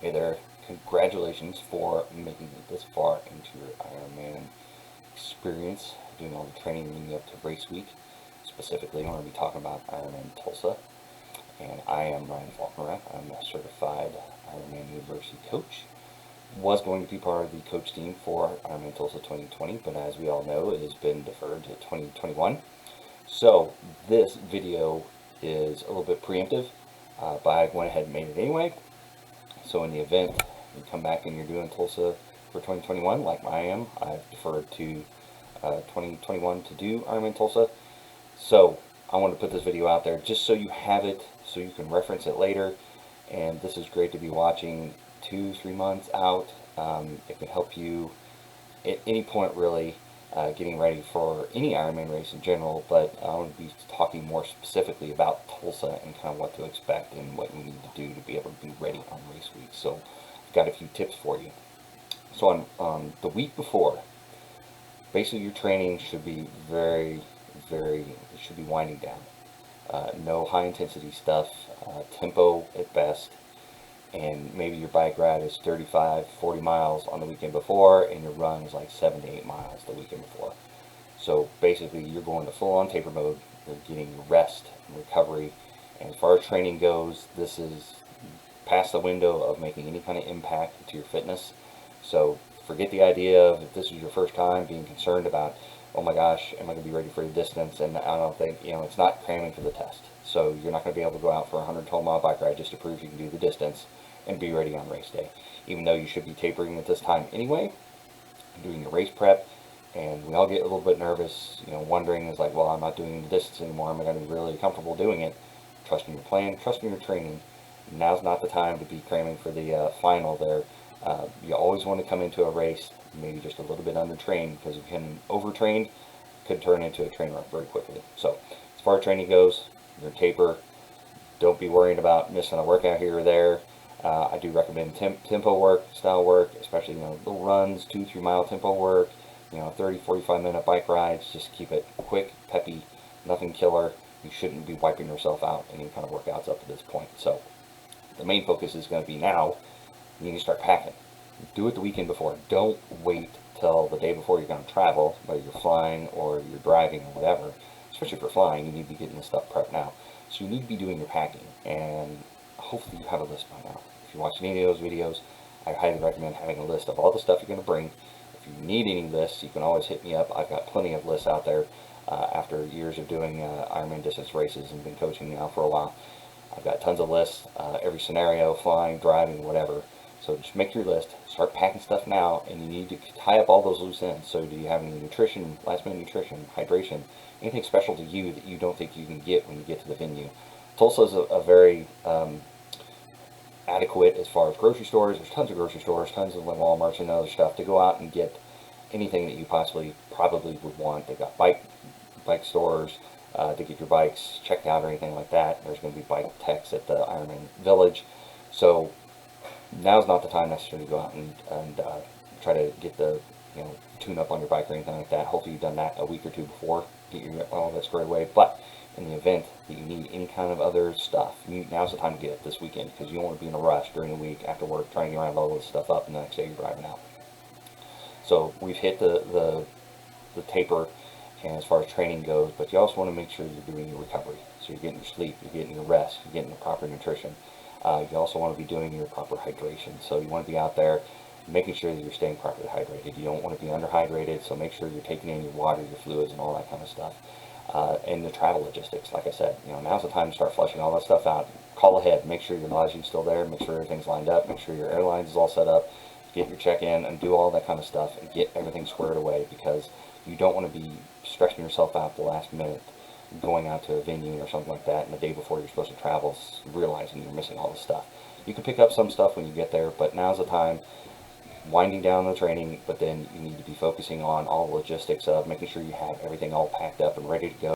Hey there, congratulations for making it this far into your Ironman experience, doing all the training leading up to race week. Specifically, I'm going to be talking about Ironman Tulsa, and I am Ryan Faulkner. I'm a certified Ironman University coach. Was going to be part of the coach team for Ironman Tulsa 2020, but as we all know, it has been deferred to 2021. So this video is a little bit preemptive, but I went ahead and made it anyway. So in the event you come back and you're doing Tulsa for 2021, like I am, I've deferred to 2021 to do Ironman Tulsa. So I want to put this video out there just so you have it, so you can reference it later. And this is great to be watching 2-3 months out. It can help you at any point really, getting ready for any Ironman race in general, but I want to be talking more specifically about Tulsa and kind of what to expect and what you need to do to be able to be ready on race week. So I've got a few tips for you. So on the week before, basically your training should be it should be winding down. No high intensity stuff, tempo at best, and maybe your bike ride is 35-40 miles on the weekend before, and your run is like 7 to 8 miles the weekend before. So basically you're going to full on taper mode. You're getting your rest and recovery, and as far as training goes, this is past the window of making any kind of impact to your fitness. So forget the idea of, if this is your first time, being concerned about, oh my gosh, am I going to be ready for the distance? And I don't think, it's not cramming for the test. So you're not going to be able to go out for a 112-mile bike ride just to prove you can do the distance and be ready on race day. Even though you should be tapering at this time anyway, doing your race prep, and we all get a little bit nervous, wondering, is like, well, I'm not doing the distance anymore. Am I going to be really comfortable doing it? Trusting your plan, trusting your training. Now's not the time to be cramming for the final there. You always want to come into a race maybe just a little bit undertrained, because if you're overtrained, it could turn into a train wreck very quickly. So as far as training goes, your taper, don't be worried about missing a workout here or there. I do recommend tempo work, style work, especially little runs, 2-3 mile tempo work, 30-45 minute bike rides. Just keep it quick, peppy, nothing killer. You shouldn't be wiping yourself out in any kind of workouts up to this point. So the main focus is going to be now. You need to start packing. Do it the weekend before. Don't wait till the day before you're going to travel, whether you're flying or you're driving or whatever. Especially if you're flying, you need to be getting this stuff prepped now. So you need to be doing your packing, and hopefully you have a list by now. If you're watching any of those videos, I highly recommend having a list of all the stuff you're going to bring. If you need any lists, you can always hit me up. I've got plenty of lists out there. After years of doing Ironman distance races and been coaching now for a while, I've got tons of lists, every scenario, flying, driving, whatever. So just make your list, start packing stuff now, and you need to tie up all those loose ends. So do you have any nutrition, last minute nutrition, hydration, anything special to you that you don't think you can get when you get to the venue? Tulsa is a very adequate as far as grocery stores. There's tons of grocery stores, tons of Walmarts and other stuff to go out and get anything that you probably would want. They've got bike stores to get your bikes checked out or anything like that. There's going to be bike techs at the Ironman Village. So now's not the time necessarily to go out and try to get the tune up on your bike or anything like that. Hopefully you've done that a week or two before, get all of that squared away. But in the event that you need any kind of other stuff, now's the time to get it this weekend, because you don't want to be in a rush during the week after work trying to get around all this stuff up, and the next day you're driving out. So we've hit the taper, and as far as training goes, but you also want to make sure you're doing your recovery. So you're getting your sleep, you're getting your rest, you're getting the proper nutrition. You also want to be doing your proper hydration. So you want to be out there making sure that you're staying properly hydrated. You don't want to be underhydrated, so make sure you're taking in your water, your fluids, and all that kind of stuff. And the travel logistics, like I said, now's the time to start flushing all that stuff out. Call ahead, make sure your lodging's still there, make sure everything's lined up, make sure your airlines is all set up, get your check-in, and do all that kind of stuff, and get everything squared away, because you don't want to be stressing yourself out the last minute going out to a venue or something like that, and the day before you're supposed to travel, realizing you're missing all this stuff. You can pick up some stuff when you get there, but now's the time, winding down the training, but then you need to be focusing on all the logistics of making sure you have everything all packed up and ready to go.